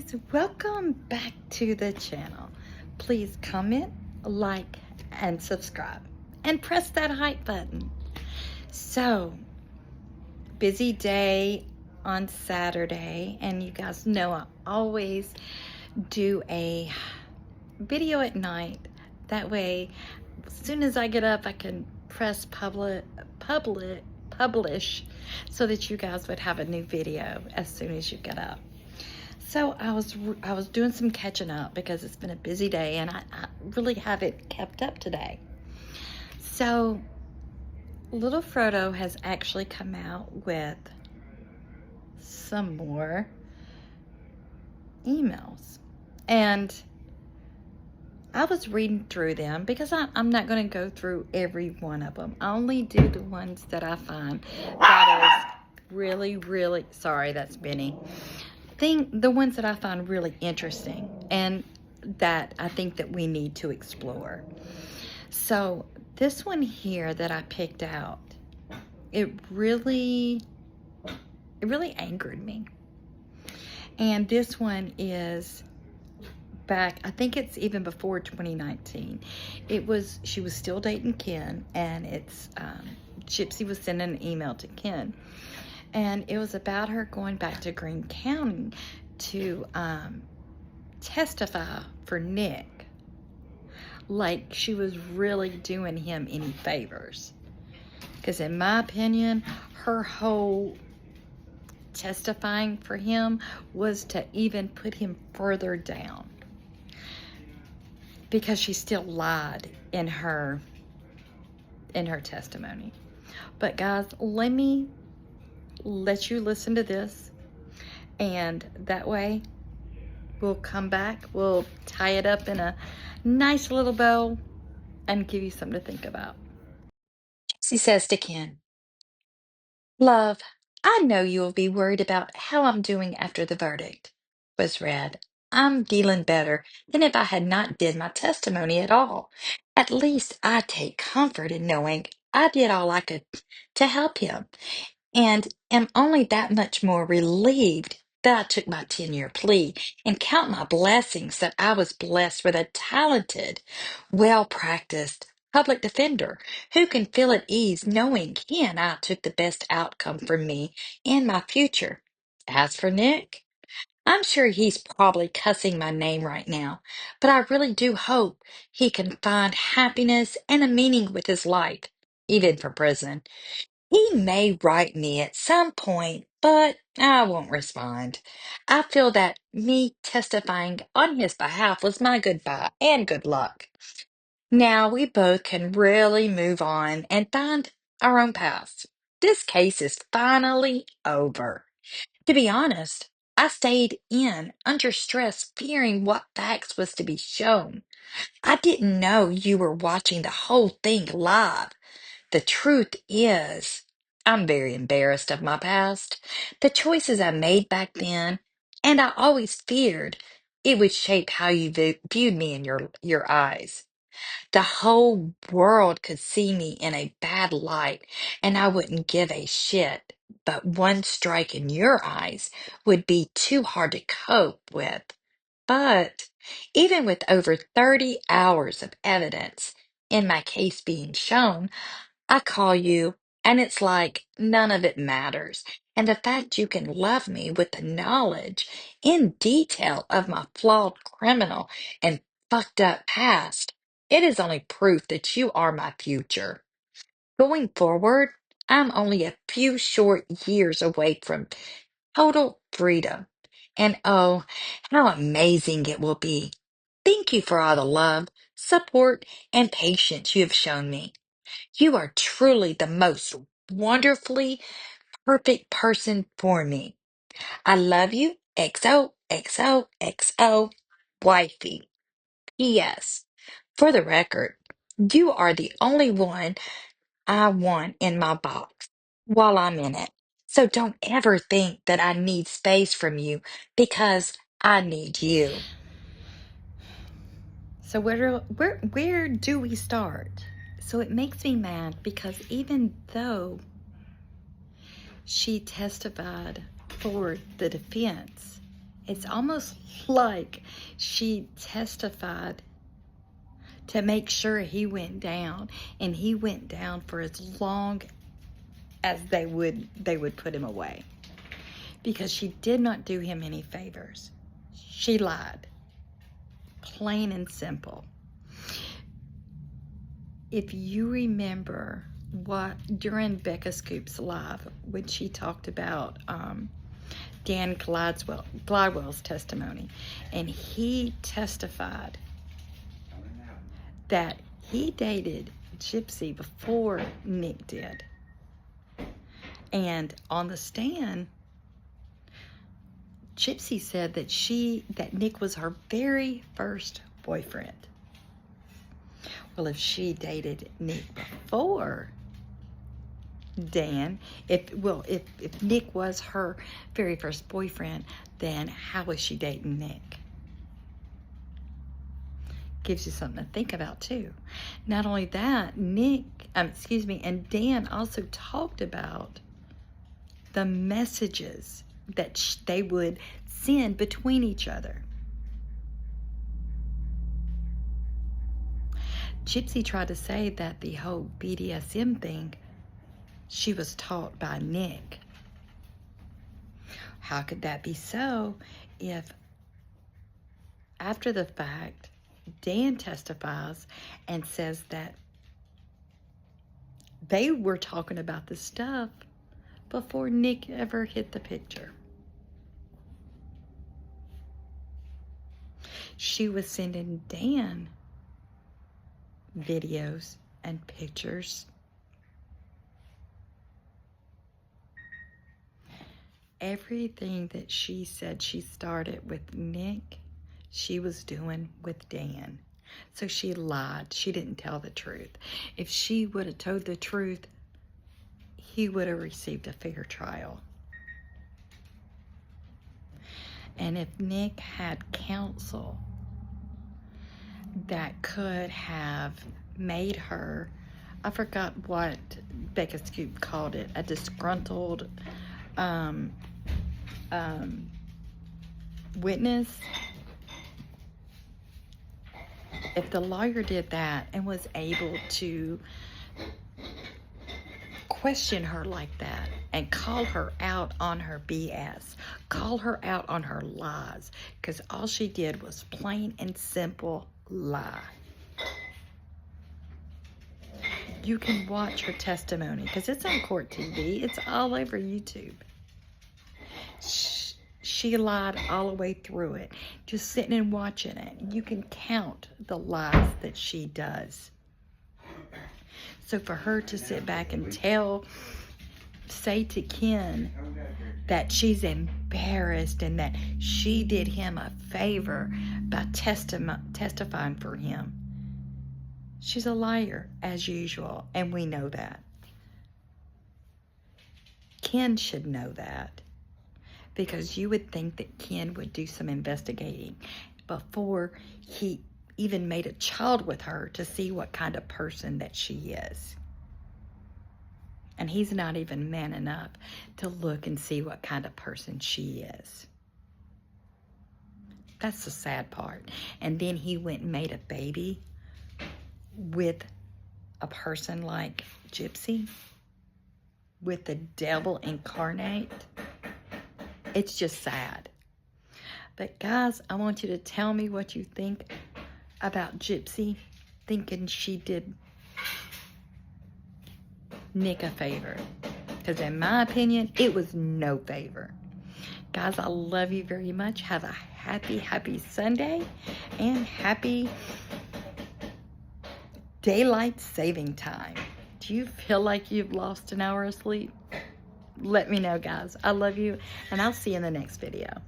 guys, welcome back to the channel. Please comment, like, and subscribe, and press that hype button. So, busy day on Saturday, and you guys know I always do a video at night. That way, as soon as I get up, I can press publish so that you guys would have a new video as soon as you get up. So I was doing some catching up because it's been a busy day and I really haven't kept up today. So little Frodo has actually come out with some more emails, and I was reading through them because I'm not going to go through every one of them. I only do the ones that I find that is really, sorry, that's Benny. The ones that I find really interesting and that I think that we need to explore. So this one here that I picked out, it really angered me. And this one is back, I think it's even before 2019. She was still dating Ken, and it's Gypsy was sending an email to Ken, and it was about her going back to Greene County to testify for Nick, like she was really doing him any favors, because in my opinion, her whole testifying for him was to even put him further down, because she still lied in her testimony. But guys, let me let you listen to this, and that way we'll come back, we'll tie it up in a nice little bow and give you something to think about. She says to Ken, "Love, I know you will be worried about how I'm doing after the verdict was read. I'm dealing better than if I had not did my testimony at all. At least I take comfort in knowing I did all I could to help him, and am only that much more relieved that I took my 10-year plea, and count my blessings that I was blessed with a talented, well-practiced public defender who can feel at ease knowing he and I took the best outcome for me and my future. As for Nick, I'm sure he's probably cussing my name right now, but I really do hope he can find happiness and a meaning with his life, even from prison. He may write me at some point, but I won't respond. I feel that me testifying on his behalf was my goodbye and good luck. Now we both can really move on and find our own paths. This case is finally over. To be honest, I stayed in under stress, fearing what facts was to be shown. I didn't know you were watching the whole thing live. The truth is, I'm very embarrassed of my past, the choices I made back then, and I always feared it would shape how you viewed me in your eyes. The whole world could see me in a bad light, and I wouldn't give a shit. But one strike in your eyes would be too hard to cope with. But even with over 30 hours of evidence in my case being shown, I call you, and it's like none of it matters. And the fact you can love me with the knowledge in detail of my flawed criminal and fucked up past, it is only proof that you are my future. Going forward, I'm only a few short years away from total freedom. And oh, how amazing it will be. Thank you for all the love, support, and patience you have shown me. You are truly the most wonderfully perfect person for me. I love you. XOXOXO, wifey. P.S. For the record, you are the only one I want in my box while I'm in it. So don't ever think that I need space from you, because I need you. So where do we start? So it makes me mad because even though she testified for the defense, It's almost like she testified to make sure he went down, and he went down for as long as they would put him away, because she did not do him any favors. She lied, plain and simple. If you remember what during Becca Scoop's live, when she talked about Dan Glidewell's testimony, and he testified that he dated Gypsy before Nick did. And on the stand, Gypsy said that Nick was her very first boyfriend. Well, if she dated Nick before Dan, if Nick was her very first boyfriend, then how was she dating Nick? Gives you something to think about too. Not only that, and Dan also talked about the messages that they would send between each other. Gypsy tried to say that the whole BDSM thing, she was taught by Nick. How could that be so if after the fact Dan testifies and says that they were talking about this stuff before Nick ever hit the picture? She was sending Dan videos and pictures. Everything that she said she started with Nick, she was doing with Dan. So she lied. She didn't tell the truth. If she would have told the truth, he would have received a fair trial. And if Nick had counsel that could have made her, I forgot what Becca Scoop called it, a disgruntled witness. If the lawyer did that and was able to question her like that and call her out on her BS, call her out on her lies, because all she did was plain and simple lie. You can watch her testimony because it's on court TV. It's all over YouTube. She lied all the way through it. Just sitting and watching it. You can count the lies that she does. So for her to sit back and say to Ken that she's embarrassed and that she did him a favor by testifying for him, she's a liar as usual, and we know that. Ken should know that, because you would think that Ken would do some investigating before he even made a child with her to see what kind of person that she is. And he's not even man enough to look and see what kind of person she is. That's the sad part. And then he went and made a baby with a person like Gypsy, with the devil incarnate. It's just sad. But guys, I want you to tell me what you think about Gypsy thinking she did Nick a favor. Because in my opinion, it was no favor. Guys, I love you very much. Have a happy Sunday and happy daylight saving time. Do you feel like you've lost an hour of sleep? Let me know, guys. I love you, and I'll see you in the next video.